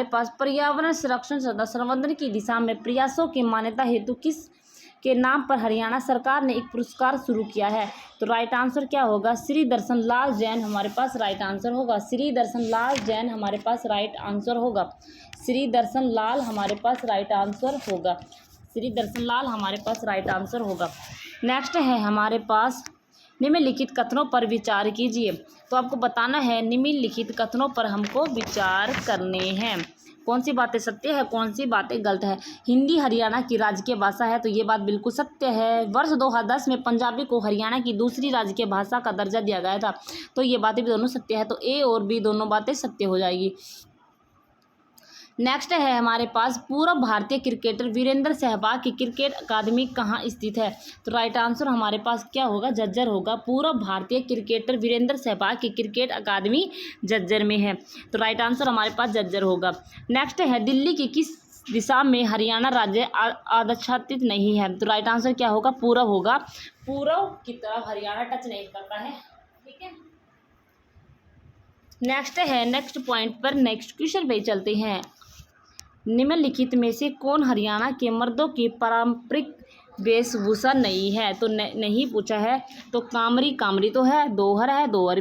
पास पर्यावरण संरक्षण तथा संवर्धन की दिशा में प्रयासों की मान्यता हेतु किस के नाम पर हरियाणा सरकार ने एक पुरस्कार शुरू किया है। तो राइट आंसर क्या होगा, श्री दर्शन लाल जैन हमारे पास राइट आंसर होगा। श्री दर्शन लाल जैन हमारे पास राइट आंसर होगा। श्री दर्शन लाल हमारे पास राइट आंसर होगा। श्री दर्शन लाल हमारे पास राइट आंसर होगा। नेक्स्ट है हमारे पास निम्नलिखित कथनों पर विचार कीजिए। तो आपको बताना है निम्नलिखित कथनों पर हमको विचार करने हैं। कौन सी बातें सत्य है, कौन सी बातें गलत है। हिंदी हरियाणा की राजकीय भाषा है, तो ये बात बिल्कुल सत्य है। वर्ष 2010 में पंजाबी को हरियाणा की दूसरी राजकीय भाषा का दर्जा दिया गया था, तो ये बातें भी दोनों सत्य है। तो ए और बी दोनों बातें सत्य हो जाएगी। नेक्स्ट है हमारे पास पूर्व भारतीय क्रिकेटर वीरेंद्र सहवाग की क्रिकेट अकादमी कहाँ स्थित है। तो राइट आंसर हमारे पास क्या होगा, झज्जर होगा। पूर्व भारतीय क्रिकेटर वीरेंद्र सहवाग की क्रिकेट अकादमी झज्जर में है, तो राइट आंसर हमारे पास झज्जर होगा। नेक्स्ट है दिल्ली की किस दिशा में हरियाणा राज्य आच्छादित नहीं है। तो राइट आंसर क्या होगा, पूर्व होगा। पूर्व की तरफ हरियाणा टच नहीं करता है, ठीक है। नेक्स्ट पॉइंट पर नेक्स्ट क्वेश्चन पे चलते हैं। निम्नलिखित में से कौन हरियाणा के मर्दों की पारंपरिक वेशभूषा नहीं है। तो नहीं पूछा है। तो कामरी तो है, दोहर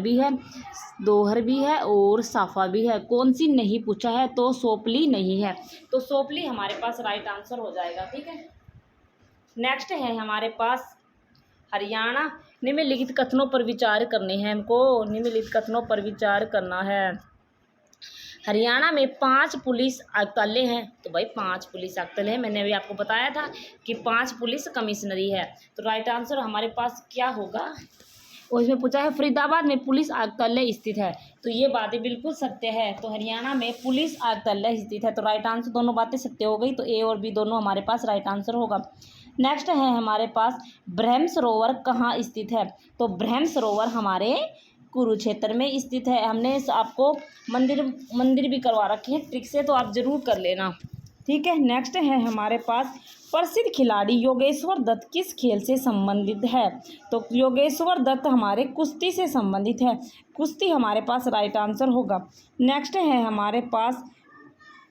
भी है और साफा भी है। कौन सी नहीं पूछा है, तो सोपली नहीं है। तो सोपली हमारे पास राइट आंसर हो जाएगा, ठीक है। नेक्स्ट है हमारे पास हरियाणा निम्नलिखित कथनों पर विचार करने हैं। हमको निम्नलिखित कथनों पर विचार करना है। हरियाणा में 5 पुलिस आयुक्तालय हैं। तो भाई 5 पुलिस आयुक्तालय है, मैंने अभी आपको बताया था कि 5 पुलिस कमिश्नरी है। तो राइट आंसर हमारे पास क्या होगा, और इसमें पूछा है फरीदाबाद में पुलिस आयुक्तालय स्थित है। तो ये बातें बिल्कुल सत्य है। तो हरियाणा में पुलिस आयुक्तालय स्थित है, तो राइट आंसर दोनों बातें सत्य हो गई। तो ए और बी दोनों हमारे पास राइट आंसर होगा। नेक्स्ट है हमारे पास ब्रह्म सरोवर कहाँ स्थित है। तो ब्रह्म सरोवर हमारे कुरुक्षेत्र में स्थित है। हमने आपको मंदिर भी करवा रखे हैं ट्रिक से, तो आप जरूर कर लेना, ठीक है। नेक्स्ट है हमारे पास प्रसिद्ध खिलाड़ी योगेश्वर दत्त किस खेल से संबंधित है। तो योगेश्वर दत्त हमारे कुश्ती से संबंधित है। कुश्ती हमारे पास राइट आंसर होगा। नेक्स्ट है हमारे पास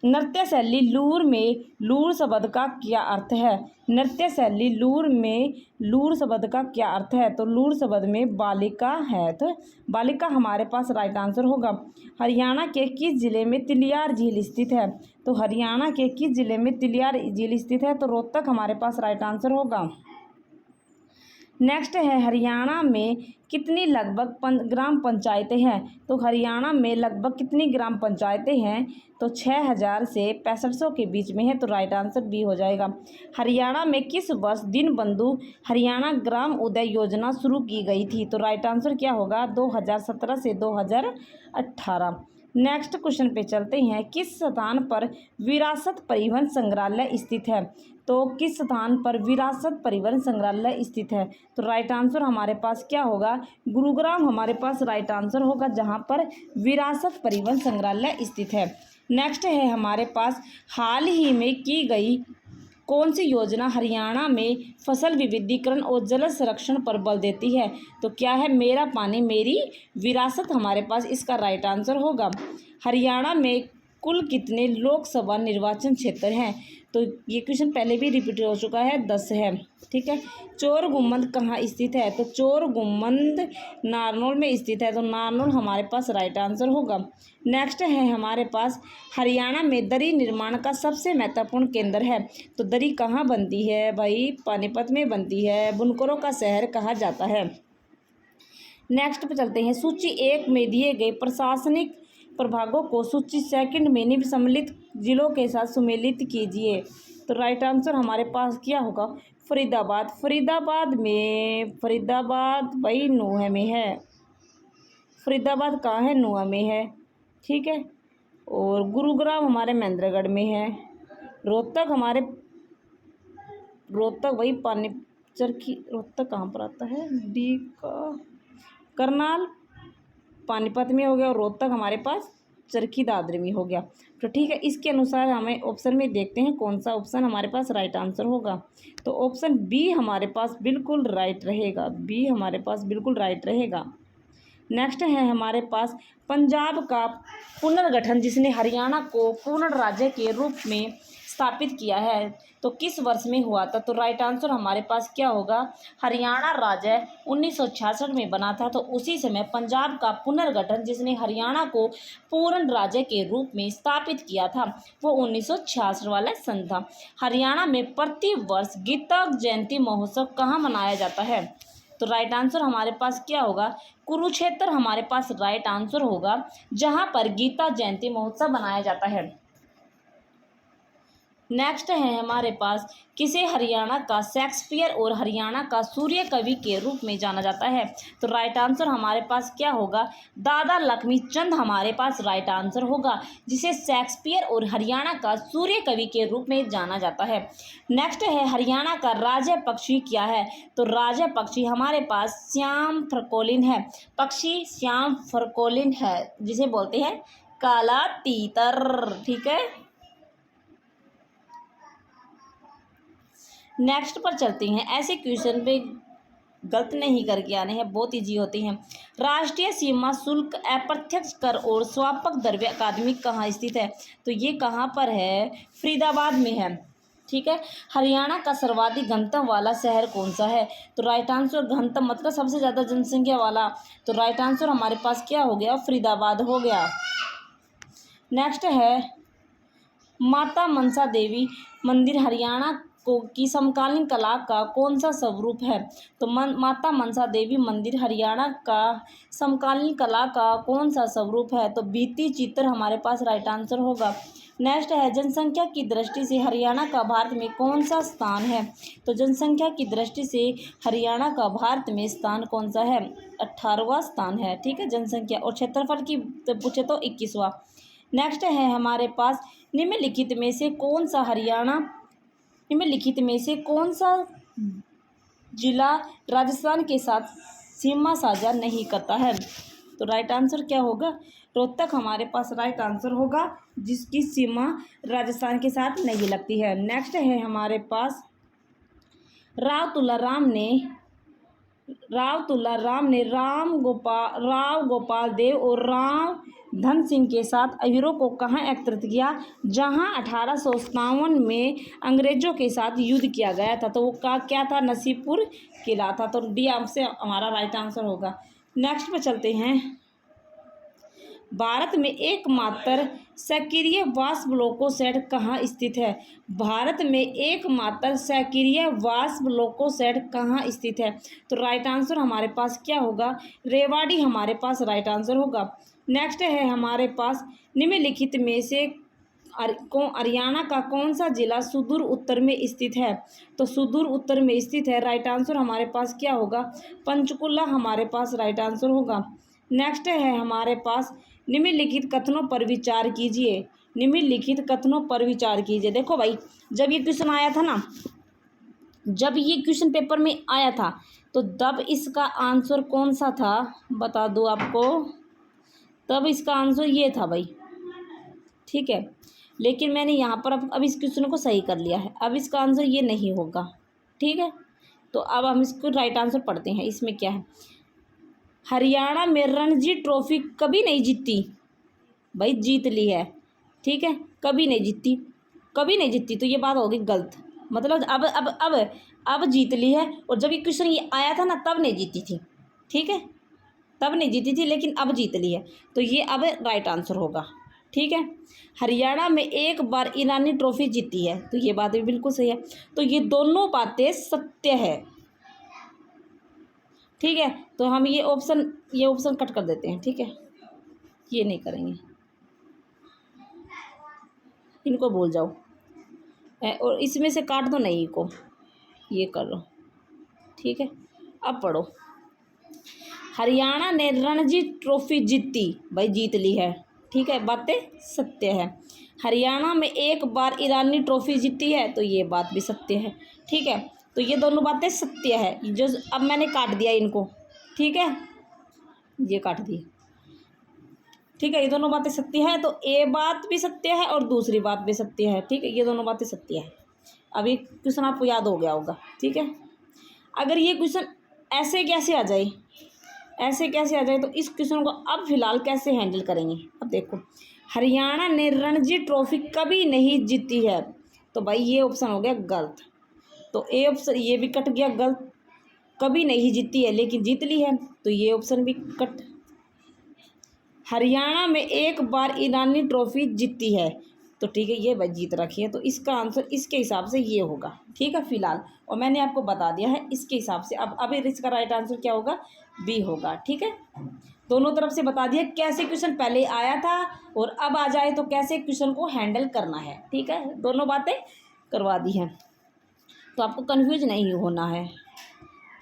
नृत्य शैली लूर में लूर शब्द का क्या अर्थ है। नृत्य शैली लूर में लूर शब्द का क्या अर्थ है। तो लूर शब्द में बालिका है, तो बालिका हमारे पास राइट आंसर होगा। हरियाणा के किस जिले में तिलियार झील स्थित है। तो हरियाणा के किस जिले में तिलियार झील स्थित है। तो रोहतक हमारे पास राइट आंसर होगा। नेक्स्ट है हरियाणा में कितनी लगभग ग्राम पंचायतें हैं। तो हरियाणा में लगभग कितनी ग्राम पंचायतें हैं। तो 6000 से 6500 के बीच में है, तो राइट आंसर बी हो जाएगा। हरियाणा में किस वर्ष दीनबंधु हरियाणा ग्राम उदय योजना शुरू की गई थी। तो राइट आंसर क्या होगा, 2017 से 2018। नेक्स्ट क्वेश्चन पे चलते हैं। किस स्थान पर विरासत परिवहन संग्रहालय स्थित है। तो किस स्थान पर विरासत परिवहन संग्रहालय स्थित है। तो राइट आंसर हमारे पास क्या होगा, गुरुग्राम हमारे पास राइट आंसर होगा, जहां पर विरासत परिवहन संग्रहालय स्थित है। नेक्स्ट है हमारे पास हाल ही में की गई कौन सी योजना हरियाणा में फसल विविधीकरण और जल संरक्षण पर बल देती है। तो क्या है, मेरा पानी मेरी विरासत हमारे पास इसका राइट आंसर होगा। हरियाणा में कुल कितने लोकसभा निर्वाचन क्षेत्र हैं। तो ये क्वेश्चन पहले भी रिपीट हो चुका है, 10 है, ठीक है। चोर गुम्बद कहाँ स्थित है। तो चोर गुम्बद नारनौल में स्थित है, तो नारनौल हमारे पास राइट आंसर होगा। नेक्स्ट है हमारे पास हरियाणा में दरी निर्माण का सबसे महत्वपूर्ण केंद्र है। तो दरी कहाँ बनती है भाई, पानीपत में बनती है। बुनकरों का शहर कहा जाता है। नेक्स्ट पे चलते हैं। सूची 1 में दिए गए प्रशासनिक प्रभागों को सूची सेकंड में निम्न सम्मिलित जिलों के साथ सुमेलित कीजिए। तो राइट आंसर हमारे पास क्या होगा? फरीदाबाद। फरीदाबाद भाई नूंह में है। फरीदाबाद कहाँ है? नूंह में है। ठीक है। और गुरुग्राम हमारे महेंद्रगढ़ में है। रोहतक वही पानी चरखी, रोहतक कहाँ पर आता है? डी का करनाल पानीपत में हो गया, और रोहतक हमारे पास चरखी दादरी में हो गया। तो ठीक है, इसके अनुसार हमें ऑप्शन में देखते हैं कौन सा ऑप्शन हमारे पास राइट आंसर होगा। तो ऑप्शन बी हमारे पास बिल्कुल राइट रहेगा। बी हमारे पास बिल्कुल राइट रहेगा। नेक्स्ट है हमारे पास पंजाब का पुनर्गठन जिसने हरियाणा को पूर्ण राज्य के रूप में स्थापित किया है, तो किस वर्ष में हुआ था? तो राइट आंसर हमारे पास क्या होगा? हरियाणा राज्य 1966 में बना था। तो उसी समय पंजाब का पुनर्गठन जिसने हरियाणा को पूर्ण राज्य के रूप में स्थापित किया था, वो 1966 वाला सन था। हरियाणा में प्रति वर्ष गीता जयंती महोत्सव कहाँ मनाया जाता है? तो राइट आंसर हमारे पास क्या होगा? कुरुक्षेत्र हमारे पास राइट आंसर होगा, जहाँ पर गीता जयंती महोत्सव मनाया जाता है। नेक्स्ट है हमारे पास किसे हरियाणा का शेक्सपियर और हरियाणा का सूर्य कवि के रूप में जाना जाता है? तो राइट आंसर हमारे पास क्या होगा? दादा लक्ष्मी चंद हमारे पास राइट आंसर होगा, जिसे शेक्सपियर और हरियाणा का सूर्य कवि के रूप में जाना जाता है। नेक्स्ट है हरियाणा का राज्य पक्षी क्या है? तो राज्य पक्षी हमारे पास श्याम फरकोलिन है। पक्षी श्याम फरकोलिन है, जिसे बोलते हैं काला तीतर। ठीक है। नेक्स्ट पर चलते हैं। ऐसे क्वेश्चन पे गलत नहीं करके आने हैं, बहुत ईजी होती हैं। राष्ट्रीय सीमा शुल्क, अप्रत्यक्ष कर और स्वापक द्रव्य अकादमी कहाँ स्थित है? तो ये कहाँ पर है? फरीदाबाद में है। ठीक है। हरियाणा का सर्वाधिक घनत्व वाला शहर कौन सा है? तो राइट आंसर घनत्व मतलब सबसे ज़्यादा जनसंख्या वाला, तो राइट आंसर हमारे पास क्या हो गया? फरीदाबाद हो गया। नेक्स्ट है माता मनसा देवी मंदिर हरियाणा की समकालीन कला का कौन सा स्वरूप है? तो माता मनसा देवी मंदिर हरियाणा का समकालीन कला का कौन सा स्वरूप है? तो भित्ति चित्र हमारे पास राइट आंसर होगा। नेक्स्ट है जनसंख्या की दृष्टि से हरियाणा का भारत में कौन सा स्थान है? तो जनसंख्या की दृष्टि से हरियाणा का भारत में स्थान कौन सा है? 18वां स्थान है। ठीक है, जनसंख्या। और क्षेत्रफल की पूछे तो 21वां। नेक्स्ट है हमारे पास निम्नलिखित में से कौन सा जिला राजस्थान के साथ सीमा साझा नहीं करता है? तो राइट आंसर क्या होगा? रोहतक हमारे पास राइट आंसर होगा, जिसकी सीमा राजस्थान के साथ नहीं लगती है। नेक्स्ट है हमारे पास राव तुल्ला राम ने राव गोपाल देव और राव धन सिंह के साथ अहीरों को कहाँ एकत्रित किया, जहाँ 1857 में अंग्रेजों के साथ युद्ध किया गया था? तो वो क्या था? नसीबपुर किला था। तो डी से हमारा राइट आंसर होगा। नेक्स्ट पे चलते हैं। भारत में एकमात्र सक्रिय वाष्प लोकोसेट कहाँ स्थित है? भारत में एकमात्र सक्रिय वाष्प लोकोसेट कहाँ स्थित है? तो राइट आंसर हमारे पास क्या होगा? रेवाड़ी हमारे पास राइट आंसर होगा। नेक्स्ट है हमारे पास निम्नलिखित में से हरियाणा का कौन सा जिला सुदूर उत्तर में स्थित है? तो सुदूर उत्तर में स्थित है। राइट आंसर हमारे पास क्या होगा? पंचकुला हमारे पास राइट आंसर होगा। नेक्स्ट है हमारे पास निम्नलिखित कथनों पर विचार कीजिए। देखो भाई, जब ये क्वेश्चन आया था ना, जब ये क्वेश्चन पेपर में आया था, तो तब इसका आंसर कौन सा था बता दूँ आपको? तब इसका आंसर ये था भाई। ठीक है, लेकिन मैंने यहाँ पर अब इस क्वेश्चन को सही कर लिया है। अब इसका आंसर ये नहीं होगा। ठीक है, तो अब हम इसको राइट आंसर पढ़ते हैं। इसमें क्या है? हरियाणा में रणजी ट्रॉफी कभी नहीं जीती। भाई जीत ली है। ठीक है, कभी नहीं जीती, तो ये बात होगी गलत। मतलब अब जीत ली है, और जब ये क्वेश्चन ये आया था ना, तब नहीं जीती थी। ठीक है, तब नहीं जीती थी, लेकिन अब जीत ली है, तो ये अब राइट आंसर होगा। ठीक है, हरियाणा में एक बार ईरानी ट्रॉफी जीती है, तो ये बात भी बिल्कुल सही है। तो ये दोनों बातें सत्य है। ठीक है, तो हम ये ऑप्शन कट कर देते हैं। ठीक है, ये नहीं करेंगे। इनको भूल जाओ। और इसमें से काट दो नहीं को, ये कर लो, ठीक है। अब पढ़ो, हरियाणा ने रणजी ट्रॉफी जीती, भाई जीत ली है, ठीक है, बातें सत्य है। हरियाणा में एक बार ईरानी ट्रॉफी जीती है, तो ये बात भी सत्य है, ठीक है। तो ये दोनों बातें सत्य है। जो अब मैंने काट दिया इनको, ठीक है, ये काट दिए, ठीक है, ये दोनों बातें सत्य है। तो ए बात भी सत्य है और दूसरी बात भी सत्य है, ठीक है, ये दोनों बातें सत्य है। अभी क्वेश्चन आपको याद हो गया होगा, ठीक है। अगर ये क्वेश्चन ऐसे कैसे आ जाए, ऐसे कैसे आ जाए, तो इस क्वेश्चन को अब फिलहाल कैसे हैंडल करेंगे। अब देखो, हरियाणा ने रणजी ट्रॉफी कभी नहीं जीती है, तो भाई ये ऑप्शन हो गया गलत। तो ए ऑप्शन ये भी कट गया गलत, कभी नहीं जीती है लेकिन जीत ली है, तो ये ऑप्शन भी कट। हरियाणा में एक बार ईरानी ट्रॉफी जीती है, तो ठीक है, ये भाई जीत रखी है, तो इसका आंसर इसके हिसाब से ये होगा, ठीक है फिलहाल। और मैंने आपको बता दिया है इसके हिसाब से। अब अभी इसका राइट आंसर क्या होगा, बी होगा, ठीक है। दोनों तरफ से बता दिया कैसे क्वेश्चन पहले आया था और अब आ जाए तो कैसे क्वेश्चन को हैंडल करना है, ठीक है, दोनों बातें करवा दी हैं, तो आपको कन्फ्यूज नहीं होना है।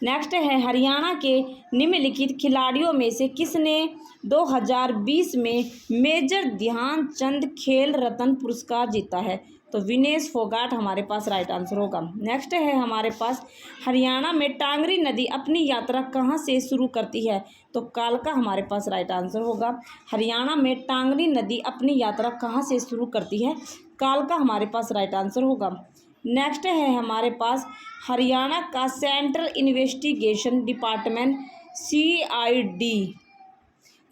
नेक्स्ट है, हरियाणा के निम्नलिखित खिलाड़ियों में से किसने 2020 में मेजर ध्यानचंद खेल रत्न पुरस्कार जीता है, तो विनेश फोगाट हमारे पास राइट आंसर होगा। नेक्स्ट है हमारे पास, हरियाणा में टांगरी नदी अपनी यात्रा कहाँ से शुरू करती है, तो कालका हमारे पास राइट आंसर होगा। हरियाणा में टांगरी नदी अपनी यात्रा कहाँ से शुरू करती है, कालका हमारे पास राइट आंसर होगा। नेक्स्ट है हमारे पास, हरियाणा का सेंट्रल इन्वेस्टिगेशन डिपार्टमेंट CID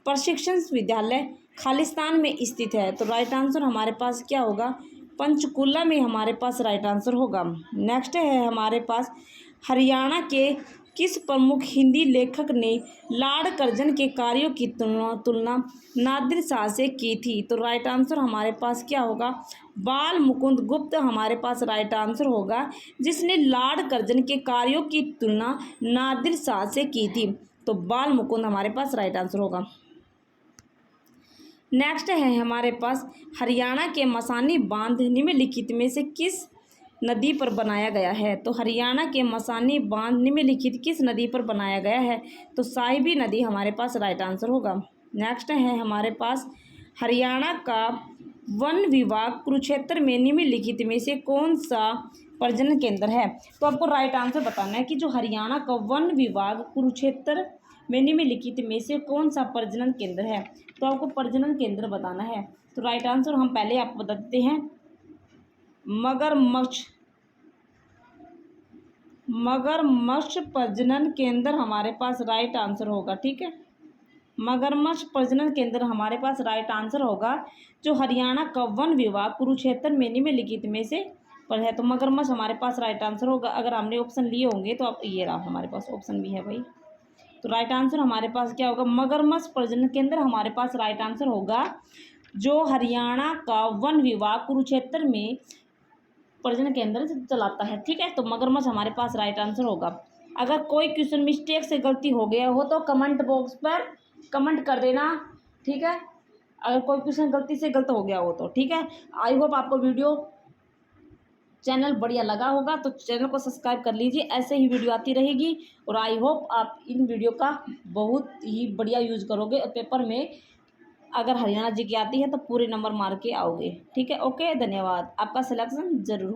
प्रशिक्षण विद्यालय खालिस्तान में स्थित है, तो राइट आंसर हमारे पास क्या होगा, पंचकुला में हमारे पास राइट आंसर होगा। नेक्स्ट है हमारे पास, हरियाणा के किस प्रमुख हिंदी लेखक ने लॉर्ड कर्जन के कार्यों की तुलना नादिर शाह से की थी, तो राइट आंसर हमारे पास क्या होगा, बाल मुकुंद गुप्त हमारे पास राइट आंसर होगा, जिसने लॉर्ड कर्जन के कार्यों की तुलना नादिर शाह से की थी, तो बाल मुकुंद हमारे पास राइट आंसर होगा। नेक्स्ट है हमारे पास, हरियाणा के मसानी बांध निम्नलिखित में से किस नदी पर बनाया गया है, तो हरियाणा के मसानी बांध निम्नलिखित किस नदी पर बनाया गया है, तो साहिबी नदी हमारे पास राइट आंसर होगा। नेक्स्ट है हमारे पास, हरियाणा का वन विभाग कुरुक्षेत्र में निम्नलिखित में से कौन सा प्रजनन केंद्र है, तो आपको राइट आंसर बताना है कि जो हरियाणा का वन विभाग कुरुक्षेत्र में निम्नलिखित में से कौन सा प्रजनन केंद्र है, तो आपको प्रजनन केंद्र बताना है। तो राइट आंसर हम पहले आपको बता देते हैं, मगरमच्छ प्रजनन केंद्र हमारे पास राइट आंसर होगा, ठीक है, मगरमच्छ प्रजनन केंद्र हमारे पास राइट आंसर होगा, जो हरियाणा का वन विभाग कुरुक्षेत्र में निम्नलिखित में से पर है, तो मगरमच्छ हमारे पास राइट आंसर होगा। अगर हमने ऑप्शन लिए होंगे तो आप ये रहा, हमारे पास ऑप्शन भी है भाई, तो राइट आंसर हमारे पास क्या होगा, मगरमच्छ प्रजनन केंद्र हमारे पास राइट आंसर होगा, जो हरियाणा का वन विभाग कुरुक्षेत्र में प्रजनन केंद्र चलाता है, ठीक है, तो मगरमच्छ हमारे पास राइट आंसर होगा। अगर कोई क्वेश्चन मिस्टेक से गलती हो गया हो तो कमेंट बॉक्स पर कमेंट कर देना, ठीक है, अगर कोई क्वेश्चन गलती से गलत हो गया हो तो, ठीक है। आई होप आपको वीडियो चैनल बढ़िया लगा होगा, तो चैनल को सब्सक्राइब कर लीजिए, ऐसे ही वीडियो आती रहेगी। और आई होप आप इन वीडियो का बहुत ही बढ़िया यूज़ करोगे और पेपर में अगर हरियाणा जी की आती है तो पूरे नंबर मार के आओगे, ठीक है। ओके, धन्यवाद, आपका सिलेक्शन जरूर हो।